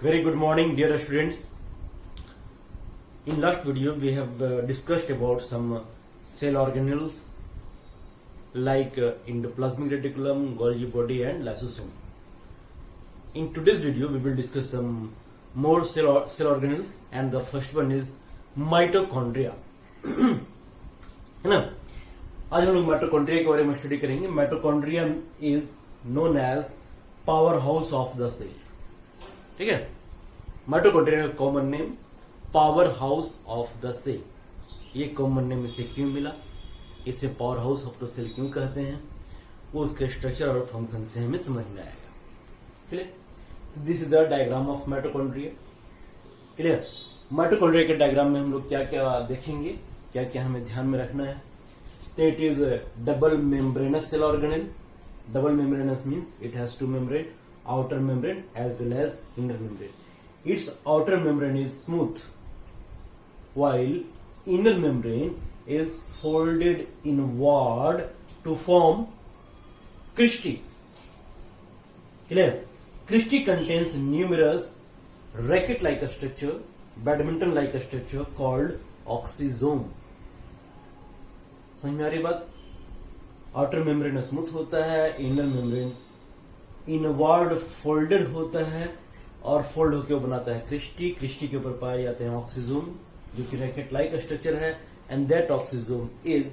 Very good morning, dear students. In last video, we have discussed about some cell organelles like endoplasmic reticulum, Golgi body, and lysosome. In today's video, we will discuss some more cell organelles, and the first one is mitochondria. है ना? आज हम लोग mitochondria के बारे में study करेंगे. Mitochondria is known as power house of the cell. ठीक है, माइटोकॉन्ड्रिया का common name power house of the cell. ये कॉमन नेम इसे क्यों मिला, इसे power house of the cell क्यों कहते हैं, वो उसके स्ट्रक्चर और फंक्शन से हमें समझ में आएगा. Clear? This is the diagram of mitochondria. Clear? Mitochondria के डायग्राम में हम लोग क्या क्या देखेंगे, क्या क्या हमें ध्यान में रखना है. तो it is double membranous cell organelle. Double membranous means it has two membrane, outer membrane as well as inner membrane. Its outer membrane is smooth while inner membrane is folded inward to form cristae. Clear? Cristae contains numerous racket-like structure, badminton-like structure called oxysome. समझ में आ रही बात? Outer membrane smooth होता है, inner membrane inward folded होता है और fold होकर बनाता है क्रिस्टी. क्रिस्टी के ऊपर पाए जाते हैं ऑक्सीजोम, जो कि रैकेट लाइक स्ट्रक्चर है, and that oxysome is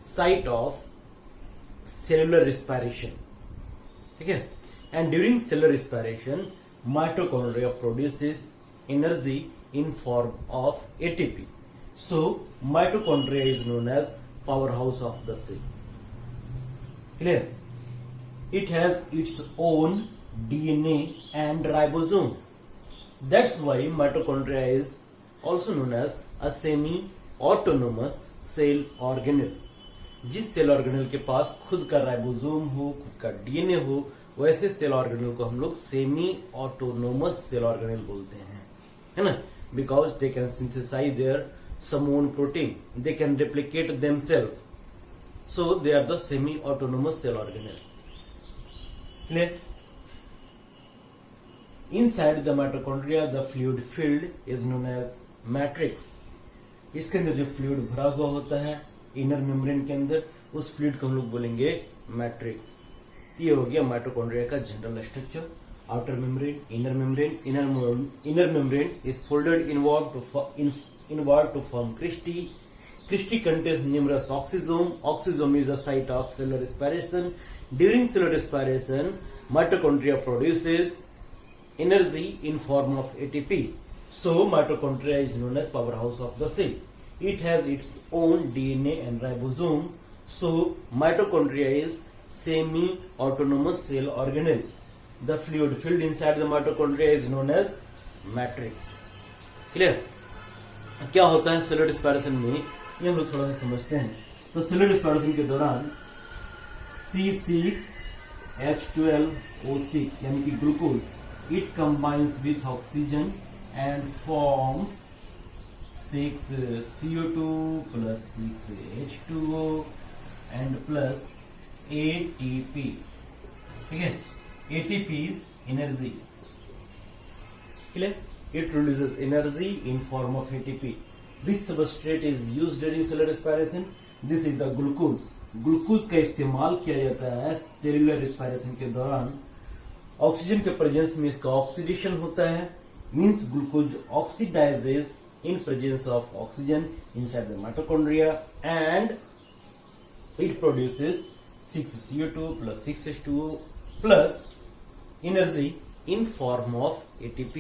site of cellular respiration. ठीक है, and during cellular respiration mitochondria produces energy in form of ATP. So mitochondria is known as power house of the cell. Clear? It has its own DNA and ribosome. That's why mitochondria is also known as a semi-autonomous cell organelle. जिस cell organelle के पास खुद का ribosome हो, खुद का DNA हो, वैसे cell organelle को हम लोग सेमी ऑटोनोमस सेल ऑर्गेनेल बोलते हैं, है ना? Because they can synthesize their some own protein, they can replicate themself, so they are the semi autonomous cell organelle. Clear? Inside the mitochondria, the fluid filled is known as matrix. इसके अंदर जो fluid भरा हुआ होता है inner membrane के अंदर, उस फ्लूइड को हम लोग बोलेंगे मैट्रिक्स. ये हो गया माइटोकॉन्ड्रिया का general structure. Outer membrane, inner membrane. Inner membrane is folded inward to form cristae. Cristae contains numerous oxysome. Oxysome is the site of cellular respiration. During cellular respiration, mitochondria produces energy in form of ATP. So, mitochondria is known as powerhouse of the cell. It has its own DNA and ribosome. So, mitochondria is semi-autonomous cell organelle. The fluid filled inside the mitochondria is known as matrix. Clear? क्या होता है cellular respiration में, ये हम लोग थोड़ा सा समझते हैं. तो सेलुलर रिस्पायरेशन के दौरान C6H12O6 यानी कि glucose, it combines with oxygen and forms 6CO2 plus 6H2O and plus ATP. ठीक है, ATP is energy. Clear? It produces energy in form of ATP. Which substrate is used during cellular respiration? This is the glucose. Glucose का इस्तेमाल किया जाता है cellular respiration के दौरान. Oxygen के प्रेजेंस में इसका ऑक्सीडेशन होता है, means glucose oxidises in presence of oxygen inside the mitochondria and it produces 6CO2 plus 6H2O plus energy in form of ATP.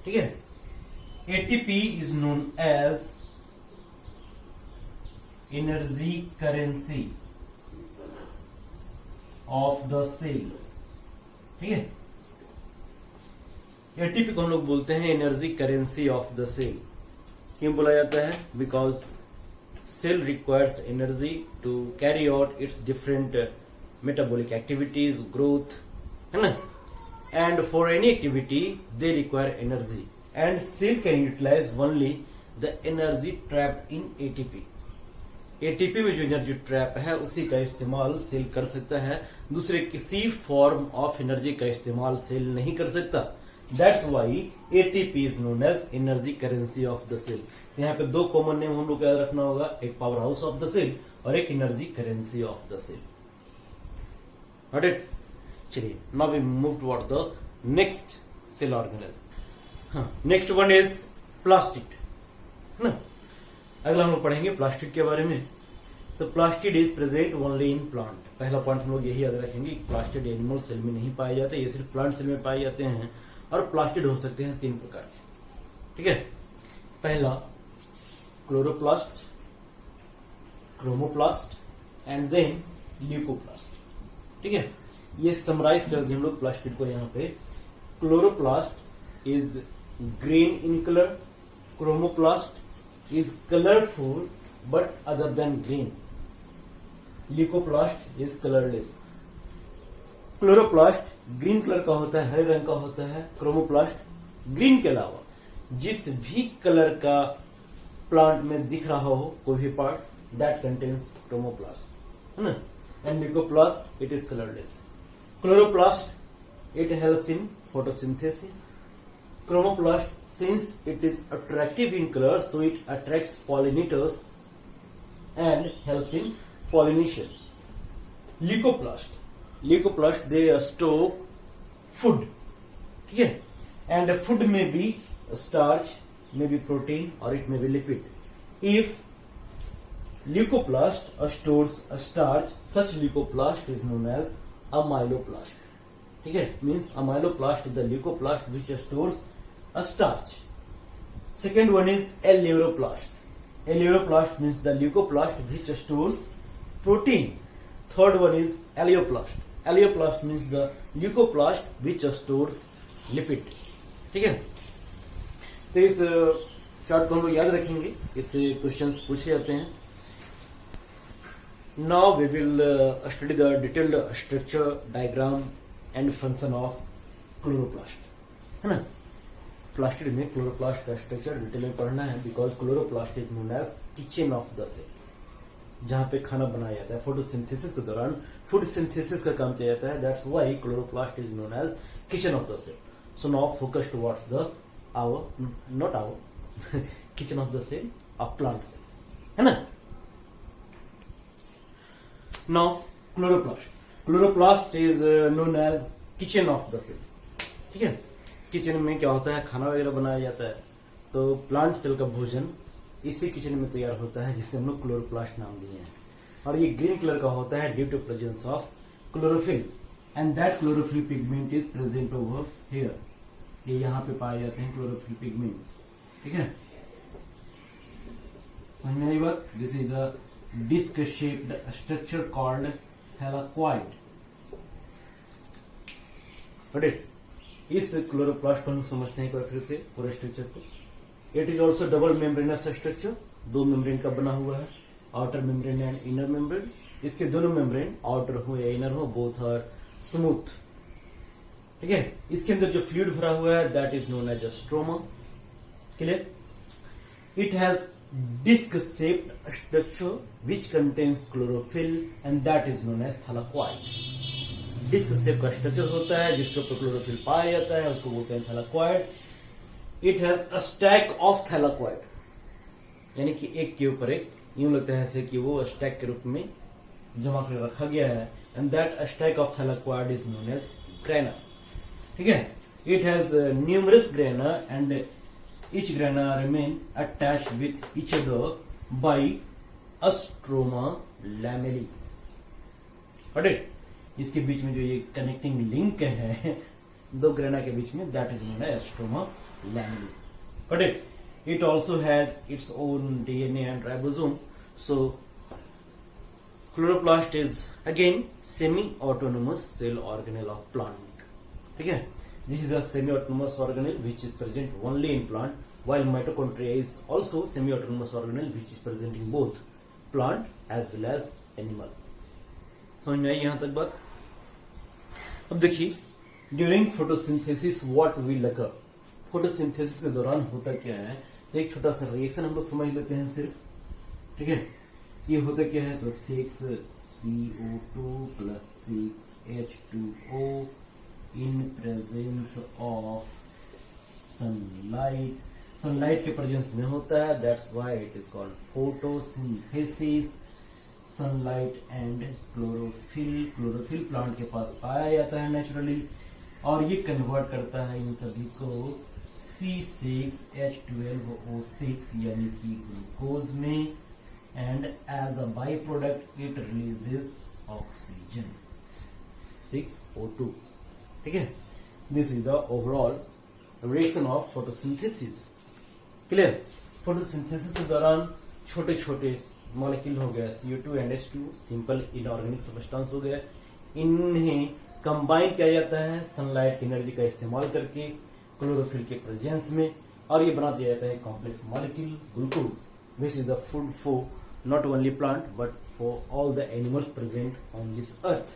ठीक है, ATP is known as energy currency of the cell. ठीक है, ATP को हम लोग बोलते हैं energy currency of the cell. क्यों बोला जाता है? Because cell requires energy to carry out its different metabolic activities, growth, है ना? And for any activity they require energy, and cell can utilize only the energy trapped in ATP. ATP में जो energy trap है उसी का इस्तेमाल cell कर सकता है, दूसरे किसी फॉर्म ऑफ एनर्जी का इस्तेमाल सेल नहीं कर सकता. That's why ATP is known as energy currency of the cell. तो यहाँ पे दो कॉमन नेम हम लोग को याद रखना होगा, एक power house of the cell और एक energy currency of the cell. Got it? चलिए, now we move toward the next cell organelle. हाँ, नेक्स्ट वन इज प्लास्टिड, है ना। अगला हम लोग पढ़ेंगे प्लास्टिड के बारे में। तो plastid is present only in plant. पहला पॉइंट हम लोग यही याद रखेंगे, प्लास्टिड एनिमल सेल में नहीं पाए जाते, ये सिर्फ प्लांट सेल में पाए जाते हैं। और प्लास्टिड हो सकते हैं 3 प्रकार के, ठीक है। पहला chloroplast, chromoplast and then leucoplast, ठीक है। ये समराइज कर दिए हम लोग प्लास्टिड को यहाँ पे। Chloroplast is green in colour, chromoplast is colourful but other than green, leucoplast is colourless. Chloroplast green colour का होता है, हरे रंग का होता है। क्रोमोप्लास्ट ग्रीन के अलावा जिस भी कलर का प्लांट में दिख रहा हो कोई भी पार्ट, दैट कंटेन्स क्रोमोप्लास्ट, है ना। And leucoplast it is colourless. Chloroplast it helps in photosynthesis. Chromoplast, since it is attractive in color, so it attracts pollinators and helps in pollination. Leucoplast they store food, ठीक है। And food may be starch, may be protein, or it may be lipid. If leucoplast stores a starch, such leucoplast is known as amyloplast, ठीक है। Means amyloplast is the leucoplast which stores a starch. Second one is eleuroplast. Eleuroplast means the leucoplast which stores protein. Third one is aleoplast. Aleoplast means the leucoplast which stores lipid, ठीक है। तो इस chart को हम लोग याद रखेंगे, इससे क्वेश्चंस पूछे जाते हैं। Now we will study the detailed structure, diagram and function of chloroplast, है ना। प्लास्टिड में क्लोरोप्लास्ट का स्ट्रक्चर डिटेल में पढ़ना है, because chloroplast is known as kitchen of the cell, जहां पे खाना बनाया जाता है। फोटोसिंथेसिस के दौरान फूड सिंथेसिस का काम किया जाता है, that's why chloroplast is known as kitchen of the cell. So now focus towards the not our kitchen of the cell of plant cell, है ना। Now chloroplast is known as kitchen of the cell, ठीक है। Kitchen में क्या होता है, खाना वगैरह बनाया जाता है, तो प्लांट सेल का भोजन इसी किचन में तैयार होता है, जिससे हम लोग क्लोरोप्लास्ट नाम दिए हैं। और ये ग्रीन कलर का होता है due to presence of chlorophyll, and that chlorophyll pigment is present over here. ये यहाँ पे पाए जाते हैं क्लोरोफिल पिगमेंट, ठीक है। समझ में आई बात? This is the disc shaped structure called thylakoid. इस क्लोरोप्लास्ट को हम समझते हैं एक बार फिर से पूरे स्ट्रक्चर को। It is also double membranous structure, 2 membrane का बना हुआ है, outer membrane and inner membrane. इसके दोनों मेम्ब्रेन, आउटर हो या इनर हो, बोथ आर स्मूथ, ठीक है। इसके अंदर जो फ्लूइड भरा हुआ है that is known as stroma, clear. It has disc shaped structure which contains chlorophyll and that is known as thylakoid. Disc shape का स्ट्रक्चर होता है जिसके ऊपर क्लोरोफिल पाया जाता है, उसको बोलते हैं thylakoid. It has a stack of thylakoid, यानी कि एक के ऊपर एक, यूं लगता है ऐसे कि वो स्टैक के रूप में जमा कर रखा गया है, and that stack of thylakoid is known as grana, ठीक है। It has numerous grana and each grana remain attached with each other by a stroma lamellae, got it? इसके बीच में जो ये कनेक्टिंग लिंक है 2 ग्रेना के बीच में, that is known as stroma lamellae, got it? It also has its own DNA and ribosome. So chloroplast is again semi-autonomous cell organelle of plant, ठीक है। This is a semi-autonomous organelle which is present only in plant, while mitochondria is also semi-autonomous organelle which is present in both plant as well as animal. समझ में आई यहाँ तक बात? अब देखिए, during photosynthesis what will occur. Photosynthesis के दौरान होता क्या है, तो एक छोटा सा रिएक्शन हम लोग समझ लेते हैं सिर्फ, ठीक है। ये होता क्या है, तो 6CO2 plus 6H2O in presence of sunlight, sunlight के प्रेजेंस में होता है, that's why it is called photosynthesis. Sunlight and chlorophyll, chlorophyll plant के पास पाया जाता है नेचुरली, और ये कन्वर्ट करता है इन सभी को C6H12O6 यानी कि ग्लूकोज में, and as a byproduct it releases oxygen 6O2। ठीक है, this is the overall reaction of photosynthesis. Clear? Photosynthesis के दौरान छोटे छोटे मॉलिक्यूल हो गया CO2 and H2, simple inorganic substance हो गया, इन्हें कंबाइन किया जाता है सनलाइट की एनर्जी का इस्तेमाल करके क्लोरोफिल के प्रेजेंस में, और ये बना दिया जाता है complex molecule glucose, which is the food for not only plant but for all the animals present on this earth.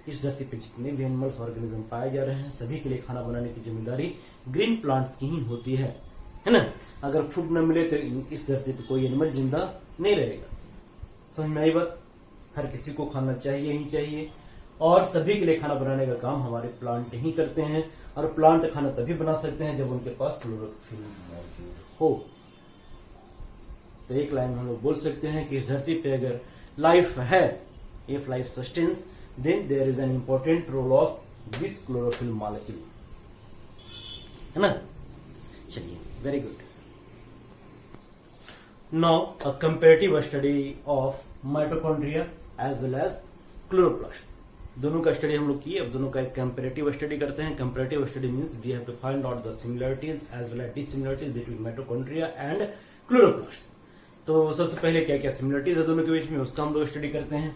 इस धरती पे जितने भी एनिमल्स ऑर्गेनिज्म पाए जा रहे हैं सभी के लिए खाना बनाने की जिम्मेदारी ग्रीन प्लांट्स की ही होती है ना? अगर फूड न मिले तो इस धरती पे कोई एनिमल जिंदा नहीं रहेगा। समझ में आई बात? हर किसी को खाना चाहिए ही चाहिए, और सभी के लिए खाना बनाने का काम हमारे प्लांट ही करते हैं, और प्लांट खाना तभी बना सकते हैं जब उनके पास क्लोरोफिल मौजूद हो। तो एक लाइन में हम लोग बोल सकते हैं कि इस धरती पे अगर लाइफ है, if life sustains, then there is an important role of this chlorophyll molecule, है ना? चलिए, very good. Now a comparative study of mitochondria as well as chloroplast, दोनों का स्टडी हम लोग किए, अब दोनों का एक कंपैरेटिव स्टडी करते हैं। Comparative study means we have to find out the similarities as well as dissimilarities between mitochondria and chloroplast. तो सबसे पहले क्या क्या सिमिलरिटीज है दोनों के बीच में, उसका हम लोग स्टडी करते हैं।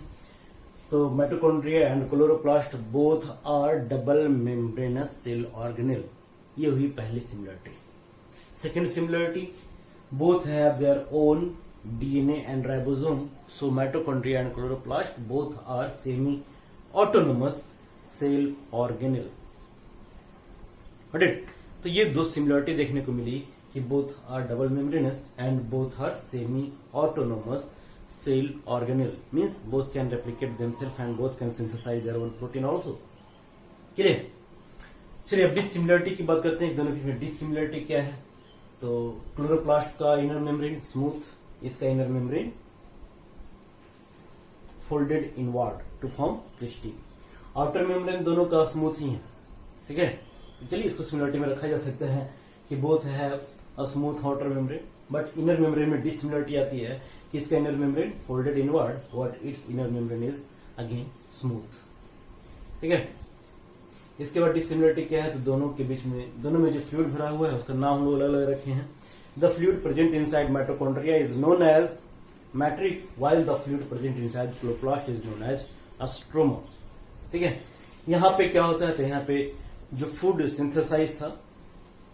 तो mitochondria and chloroplast both are double membranous cell organelle, ये हुई पहली similarity. Second similarity, both have their own DNA and ribosome, so mitochondria and chloroplast both are semi-autonomous cell organelle. Got it? तो ये दो similarity देखने को मिली कि both are double membranous and both are semi-autonomous cell organelle, means both can replicate themselves and both can synthesize their own protein also. Clear? चलिए अब dissimilarity की बात करते हैं, दोनों की डिसिमिलरिटी क्या है। तो क्लोरोप्लास्ट का इनर मेम्ब्रेन स्मूथ, इसका inner membrane folded inward to form cristae, outer membrane दोनों का स्मूथ ही है। ठीक है, तो चलिए इसको सिमिलरिटी में रखा जा सकता है कि both have a smooth outer membrane, but inner membrane में डिसिमिलरिटी आती है कि इसका inner membrane folded inward, what it's inner membrane is again smooth. ठीक है, इसके बाद डिसिमिलरिटी क्या है, तो दोनों के बीच में, दोनों में जो फ्लूइड भरा हुआ है उसका नाम हम लोग अलग अलग रखे हैं। The fluid present inside mitochondria is known as matrix, while the fluid present inside chloroplast is known as a stroma. ठीक है, यहाँ पे क्या होता है, तो यहाँ पे जो फूड सिंथेसाइज था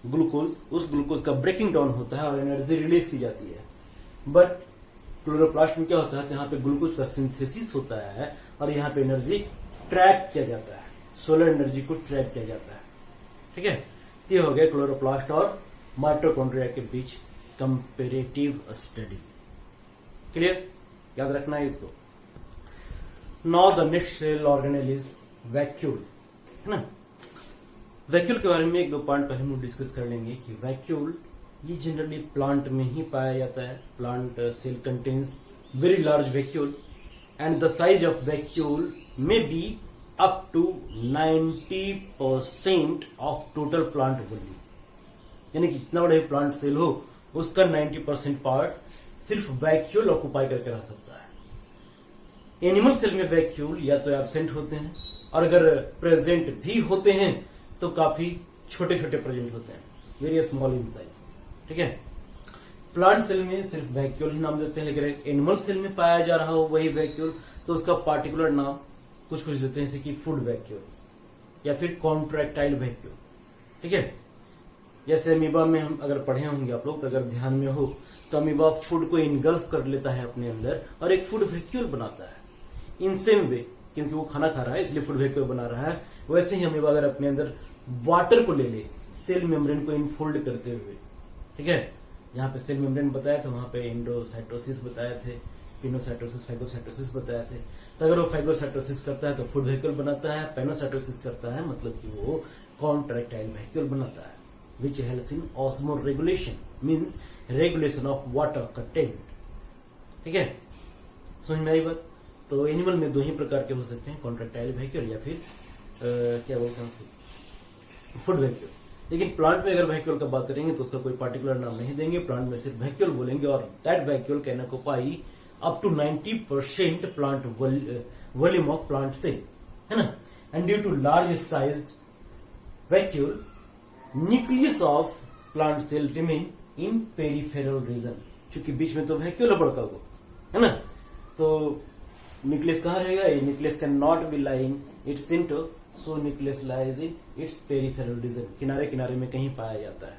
ग्लूकोज, उस ग्लूकोज का ब्रेकिंग डाउन होता है और एनर्जी रिलीज की जाती है। बट क्लोरोप्लास्ट में क्या होता है, तो यहाँ पे ग्लूकोज का सिंथेसिस होता है और यहाँ पे एनर्जी ट्रैक किया जाता है, सोलर एनर्जी को ट्रैक किया जाता है। ठीक है, तो ये हो गया क्लोरोप्लास्ट और माइटोकॉन्ड्रिया के बीच कंपेरेटिव स्टडी। क्लियर? याद रखना है इसको। Now the next cell organelle is vacuole, है ना? वैक्यूल के बारे में एक दो पॉइंट पहले हम डिस्कस कर लेंगे कि वैक्यूल ये जनरली प्लांट में ही पाया जाता है। Plant cell contains very large vacuole and the size of vacuole may be up to 90% of total plant volume, यानी कि जितना बड़ा प्लांट सेल हो उसका 90% पार्ट सिर्फ वैक्यूल ऑक्युपाई करके रह सकता है। एनिमल सेल में वैक्यूल या तो एब्सेंट होते हैं, और अगर प्रेजेंट भी होते हैं तो काफी छोटे छोटे प्रेजेंट होते हैं, वेरी स्मॉल इन साइज। ठीक है, प्लांट सेल में सिर्फ वैक्यूल ही नाम देते हैं, लेकिन एनिमल सेल में पाया जा रहा हो वही वैक्यूल तो उसका पार्टिकुलर नाम कुछ कुछ देते हैं, जैसे कि फूड वैक्यूल या फिर कॉन्ट्रैक्टाइल वैक्यूल। ठीक है, जैसे अमीबा में हम अगर पढ़े होंगे आप लोग, तो अगर ध्यान में हो तो अमीबा फूड को इनगल्फ कर लेता है अपने अंदर और एक फूड वैक्यूल बनाता है। इन सेम वे, क्योंकि वो खाना खा रहा है इसलिए फूड वैक्यूल बना रहा है, वैसे ही अमीबा अगर अपने अंदर वाटर को ले ले सेल मेम्ब्रेन को इनफोल्ड करते हुए, ठीक है, यहाँ पे सेल मेम्ब्रेन बताया था, वहां पे एंडोसाइटोसिस बताए थे, पिनोसाइटोसिस, फैगोसाइटोसिस बताए थे। तो अगर वो फैगोसाइटोसिस करता है तो फूड वैक्यूल बनाता है, पेनोसाइटोसिस करता है मतलब कि वो कॉन्ट्रैक्टाइल वैक्यूल बनाता है। Which help in osmo regulation, means regulation of water content. ठीक है, समझ में आई बात। तो एनिमल में दो ही प्रकार के हो सकते हैं, कॉन्ट्रैक्टाइल वैक्यूल या फिर क्या बोलते हैं उसको, फूड वैक्यूल। लेकिन प्लांट में अगर वैक्यूल का बात करेंगे तो उसका कोई पर्टिकुलर नाम नहीं देंगे, प्लांट में सिर्फ वैक्यूल बोलेंगे, और that vacuole can occupy up to 90% plant volume of plant cell, है ना। And due to large sized vacuole nucleus of plant cell remain in peripheral region, क्योंकि बीच में तो वैक्यूल है बड़का को, है ना। तो न्यूक्लियस कहाँ रहेगा, ये nucleus can not be lying its centre, so nucleus lies in its peripheral region, किनारे किनारे में कहीं पाया जाता है।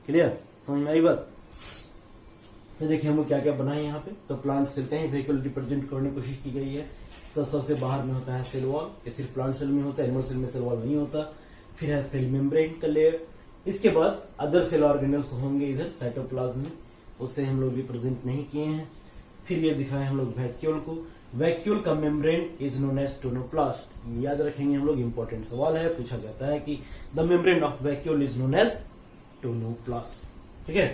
क्लियर, समझ में आई बात। तो देखिए हम लोग क्या क्या बनाए यहाँ पे। तो प्लांट सेल का ही वैक्यूल रिप्रेजेंट करने की कोशिश की गई है। तो सबसे बाहर में होता है सेल वॉल, ये सिर्फ प्लांट सेल में होता है, एनिमल सेल में सेल वॉल नहीं होता। फिर है सेल मेम्ब्रेन का लेयर, इसके बाद अदर सेल ऑर्गेनल्स होंगे इधर साइटोप्लाज्म में, उससे हम लोग रिप्रेजेंट नहीं किए हैं। फिर ये दिखाए हम लोग वैक्यूल को, वैक्यूल का membrane is known as tonoplast. याद रखेंगे हम लोग, इंपॉर्टेंट सवाल है, पूछा जाता है कि the membrane of vacuole is known as tonoplast. ठीक है,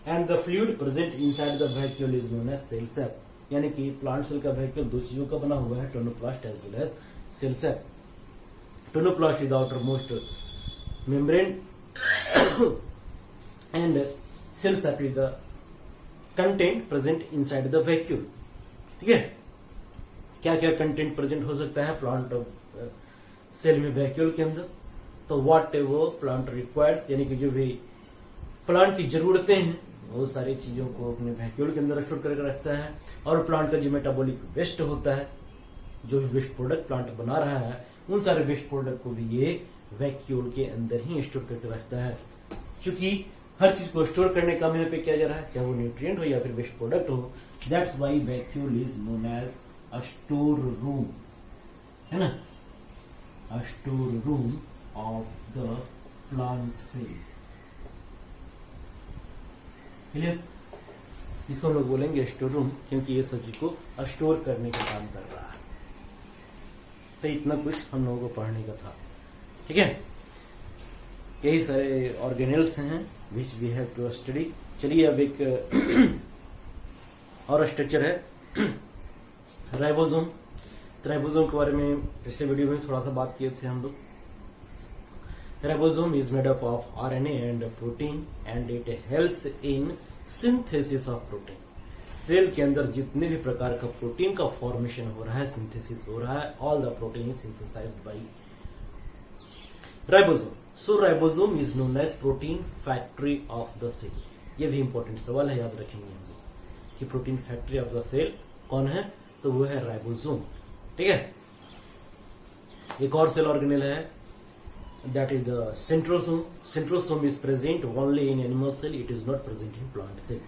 and the fluid present inside the vacuole is known as cell sap, यानी कि प्लांट सेल का वैक्यूल दो चीजों का बना हुआ है, tonoplast as well as cell sap. Tonoplast is the outermost membrane and cell sap is the content present inside the vacuole. ठीक है, क्या क्या कंटेंट प्रेजेंट हो सकता है प्लांट सेल में वैक्यूल के अंदर। तो व्हाट एवर प्लांट रिक्वायर्स, यानी कि जो भी प्लांट की जरूरतें हैं वो सारी चीजों को अपने वैक्यूल के अंदर स्टोर करके रखता है। और प्लांट का जो मेटाबॉलिक वेस्ट होता है, जो भी वेस्ट प्रोडक्ट प्लांट बना रहा है, उन सारे वेस्ट प्रोडक्ट को भी ये वैक्यूल के अंदर ही स्टोर करके रखता है। क्योंकि हर चीज को स्टोर करने का यहाँ पे किया जा रहा है, चाहे वो न्यूट्रिएंट हो या फिर वेस्ट प्रोडक्ट हो। That's why vacuole is known as a store room, है ना, a store room of the plant cell. Clear, इसको हम लोग बोलेंगे स्टोर रूम, क्योंकि ये सब चीज को स्टोर करने का काम कर रहा है। तो इतना कुछ हम लोगों को पढ़ने का था। ठीक है, यही सारे ऑर्गेनल्स हैं which we have to study. चलिए अब एक और स्ट्रक्चर है राइबोसोम। तो राइबोसोम के बारे में पिछले वीडियो में थोड़ा सा बात किए थे हम लोग। Ribosome is made up of RNA and protein and it helps in synthesis of protein. Cell के अंदर जितने भी प्रकार का प्रोटीन का फॉर्मेशन हो रहा है, सिंथेसिस हो रहा है, all the protein is synthesized by ribosome. So ribosome is known as protein factory of the cell. ये भी इंपॉर्टेंट सवाल है, याद रखेंगे हम लोग कि protein factory of the cell कौन है, तो वो है राइबोसोम। ठीक है, एक और सेल ऑर्गेनल है, that is the centrosome. Centrosome is present only in animal cell, it is not present in plant cell.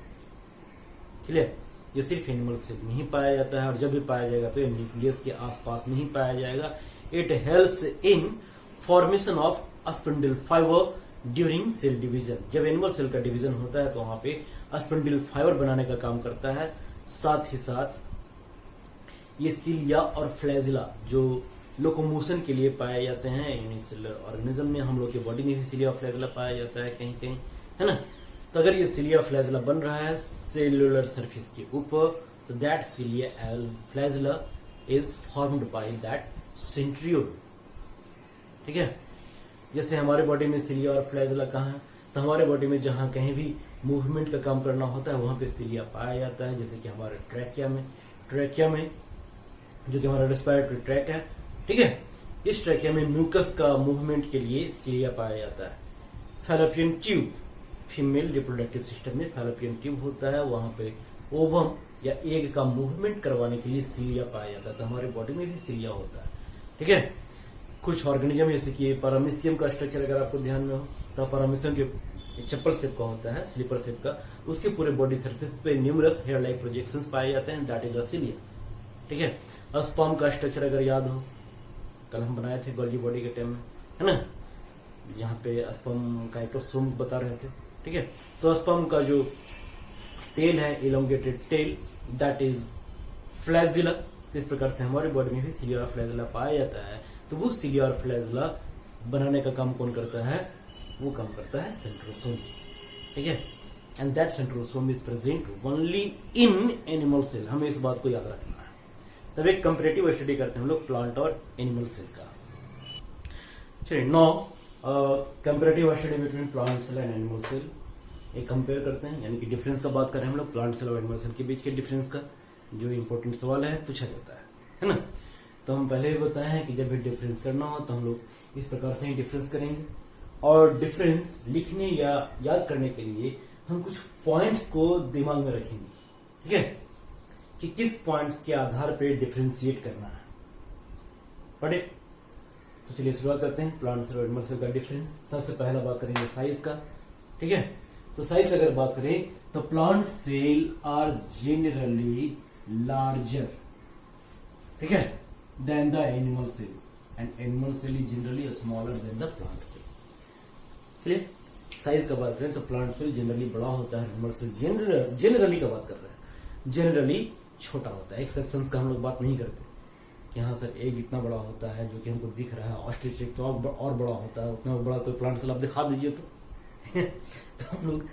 Clear, ये सिर्फ एनिमल सेल में ही पाया जाता है, और जब भी पाया जाएगा तो न्यूक्लियस के आसपास में ही पाया जाएगा। It helps in formation of spindle fibre during cell division. जब एनिमल सेल का डिवीजन होता है तो वहां पे स्पिंडल फाइबर बनाने का काम करता है। साथ ही साथ ये सिलिया और फ्लैजिला जो लोकोमोशन के लिए पाए जाते हैं यूनिसेलुलर ऑर्गेनिज्म में, हम लोग के बॉडी में भी सिलिया और फ्लैजिला पाया जाता है कहीं कहीं, है ना। तो अगर ये सिलिया फ्लैजिला बन रहा है सेलुलर सरफेस के ऊपर, तो that cilia and flagella is formed by that centriole. ठीक है, जैसे हमारे बॉडी में सिलिया और फ्लैजिला कहाँ है, तो हमारे बॉडी में जहां कहीं भी मूवमेंट का काम करना होता है वहां पे सिलिया पाया जाता है। जैसे कि हमारे ट्रैकिया में जो कि हमारा रेस्पिरेटरी ट्रैक है, ठीक है, इस ट्रैकिया में म्यूकस का मूवमेंट के लिए सिलिया पाया जाता है। Fallopian tube, female reproductive system में फैलोपियन ट्यूब होता है, वहां पे ओवम या एग का मूवमेंट करवाने के लिए सिलिया पाया जाता है। तो हमारे बॉडी में भी सिलिया होता है। ठीक है, कुछ ऑर्गेनिज्म जैसे कि पैरामीशियम का स्ट्रक्चर अगर आपको ध्यान में हो, तो पैरामीशियम के चप्पल शेप का होता है, स्लीपर शेप का, उसके पूरे बॉडी सरफेस पे न्यूमरस हेयर लाइक प्रोजेक्शंस पाए जाते हैं, दैट इज अ सिलिया। ठीक है, स्पर्म का स्ट्रक्चर अगर याद हो, कल हम बनाए थे गोल्जी बॉडी के टाइम में, है ना, जहाँ पे स्पर्म का एक्टोसोम बता रहे थे। ठीक है, तो स्पर्म का जो टेल है, elongated tail, that is flagella. तो इस प्रकार से हमारी बॉडी में भी सिलिया और फ्लैजिला पाया जाता है। तो वो सिलिया और फ्लैजिला बनाने का काम कौन करता है, वो काम करता है सेंट्रोसोम, ठीक है। And that centrosome is present only in animal cell, हमें इस बात को याद रखना है। तब एक कंपेरेटिव स्टडी करते हैं हम लोग प्लांट और एनिमल सेल का। चलिए no comparative study between plant cell and animal cell, एक कंपेयर करते हैं, यानी कि डिफरेंस का बात करें हम लोग प्लांट सेल और एनिमल सेल के बीच के डिफरेंस का, जो इंपॉर्टेंट सवाल है पूछा जाता है ना। तो हम पहले ही बताए हैं कि जब भी डिफरेंस करना हो तो हम लोग इस प्रकार से ही डिफरेंस करेंगे, और डिफरेंस लिखने या याद करने के लिए हम कुछ पॉइंट्स को दिमाग में रखेंगे, ठीक है, कि किस पॉइंट्स के आधार पे डिफरेंशिएट करना है। पढ़े तो चलिए शुरुआत करते हैं प्लांट सेल और एनिमल सेल का डिफरेंस। सबसे पहला बात करेंगे साइज का, ठीक है। तो साइज अगर बात करें तो plant cell are generally larger, ठीक है, than the animal cell, and animal cell is generally smaller than the plant cell. चलिए साइज का बात करें तो प्लांट सेल जनरली बड़ा होता है, एनिमल सेल जनरली का बात कर रहे हैं, जनरली छोटा होता है। एक्सेप्शंस का हम लोग बात नहीं करते कि हाँ सर एग इतना बड़ा होता है जो कि हमको दिख रहा है, ऑस्ट्रिच एग तो और बड़ा होता है, उतना बड़ा कोई प्लांट सेल आप दिखा दीजिए तो हम लोग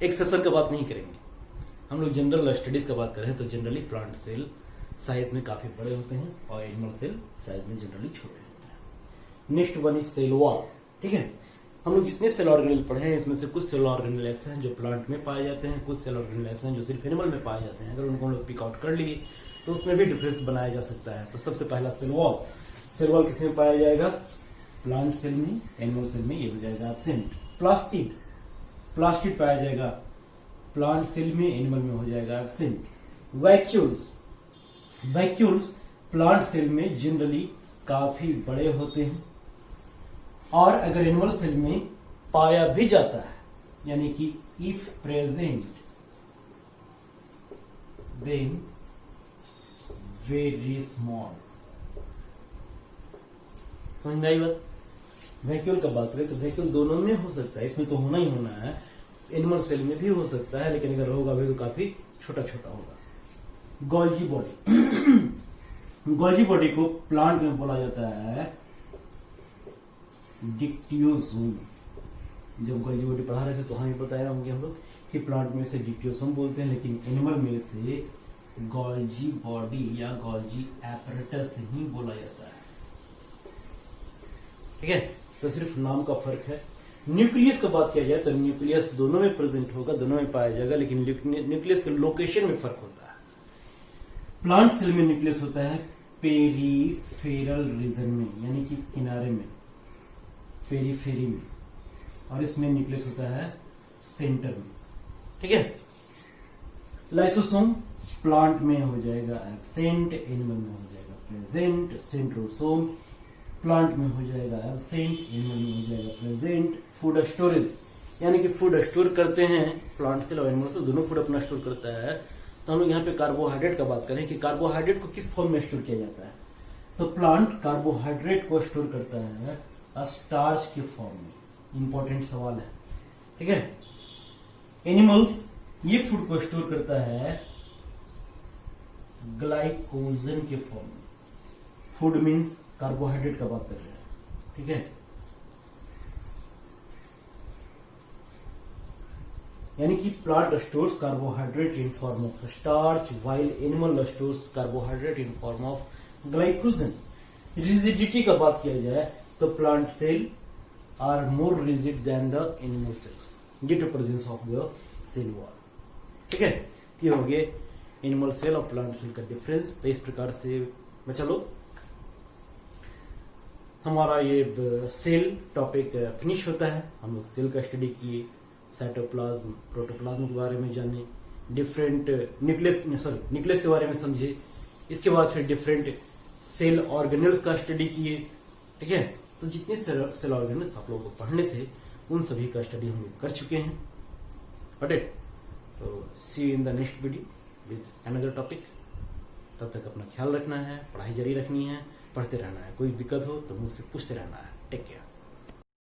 एक्सेप्शन का बात नहीं करेंगे। हम लोग जनरल स्टडीज का बात करें तो जनरली प्लांट सेल साइज में काफी बड़े होते हैं और एनिमल सेल साइज में जनरली छोटे होते हैं। Next one is cell wall, ठीक है। हम लोग जितने सेल ऑर्गेनेल पढ़े हैं इसमें से कुछ सेल ऑर्गेनेल ऐसे हैं जो प्लांट में पाए जाते हैं, कुछ सेल ऑर्गेनेल ऐसे हैं जो सिर्फ एनिमल में पाए जाते हैं। अगर उनको हम लोग पिक आउट कर लिए तो उसमें भी डिफरेंस बनाया जा सकता है। तो सबसे पहला सेल वॉल, सेल वॉल किस में पाया जाएगा, प्लांट सेल में, एनिमल सेल में ये हो जाएगा एब्सेंट। प्लास्टिड, प्लास्टिड पाया जाएगा प्लांट सेल में, एनिमल में हो जाएगा absent. Vacuoles, vacuoles plant cell में जनरली काफी बड़े होते हैं, और अगर एनिमल सेल में पाया भी जाता है, यानी कि if present then very small. समझ में आई बात। वैक्यूल का बात करें तो वैक्यूल दोनों में हो सकता है, इसमें तो होना ही होना है, एनिमल सेल में भी हो सकता है, लेकिन अगर होगा भी तो काफी छोटा छोटा होगा। गोल्जी बॉडी, गोल्जी बॉडी को प्लांट में बोला जाता है डिक्टियोसोम। जब गोल्जी बॉडी पढ़ा रहे थे तो हमें बताया होंगे हम लोग कि प्लांट में से डिक्टियोसोम बोलते हैं, लेकिन एनिमल में से गोल्जी बॉडी या गोल्जी एपरेटस ही बोला जाता है, ठीक है। तो सिर्फ नाम का फर्क है। न्यूक्लियस का बात किया जाए तो न्यूक्लियस दोनों में प्रेजेंट होगा, दोनों में पाया जाएगा, लेकिन न्यूक्लियस के लोकेशन में फर्क होता है। प्लांट सेल में न्यूक्लियस होता है पेरीफेरल रीजन में, यानी कि किनारे में, पेरीफेरी में, और इसमें न्यूक्लियस होता है सेंटर में, ठीक है। लाइसोसोम प्लांट में हो जाएगा एब्सेंट, एनिमल में हो जाएगा प्रेजेंट। सेंट्रोसोम प्लांट में हो जाएगा एब्सेंट, एनिमल में हो जाएगा प्रेजेंट। फूड स्टोरेज, यानी कि फूड स्टोर करते हैं प्लांट सेल और एनिमल सेल, दोनों फूड अपना स्टोर करता है। तो हम लोग यहाँ पे कार्बोहाइड्रेट का बात करें कि कार्बोहाइड्रेट को किस फॉर्म में स्टोर किया जाता है, तो प्लांट कार्बोहाइड्रेट को स्टोर करता है स्टार्च के फॉर्म में। इंपॉर्टेंट सवाल है, ठीक है। एनिमल्स ये फूड को स्टोर करता है ग्लाइकोजन के फॉर्म में। फूड मीन्स कार्बोहाइड्रेट का बात कर रहे हैं, ठीक है। यानी कि plant stores carbohydrate in form of starch while animal stores carbohydrate in form of glycogen. Rigidity का बात किया जाए तो plant cell are more rigid than the animal cells due to presence of the cell wall, ठीक है। ये हो गए एनिमल सेल और प्लांट सेल का डिफरेंस। तो इस प्रकार से चलो हमारा ये सेल टॉपिक फिनिश होता है। हम लोग सेल का स्टडी किए, साइटोप्लाज्म, प्रोटोप्लाज्म के बारे में जाने, डिफरेंट न्यूक्लियस के बारे में समझे, इसके बाद फिर डिफरेंट सेल ऑर्गेनल्स का स्टडी किए, ठीक है। तो जितने सेल ऑर्गेनल्स आप लोगों को पढ़ने थे उन सभी का स्टडी हम लोग कर चुके हैं, राइट। तो see you in the next video with another topic. तब तक अपना ख्याल रखना है, पढ़ाई जारी रखनी है, पढ़ते रहना है। कोई दिक्कत हो तो मुझसे पूछते रहना है। Take care.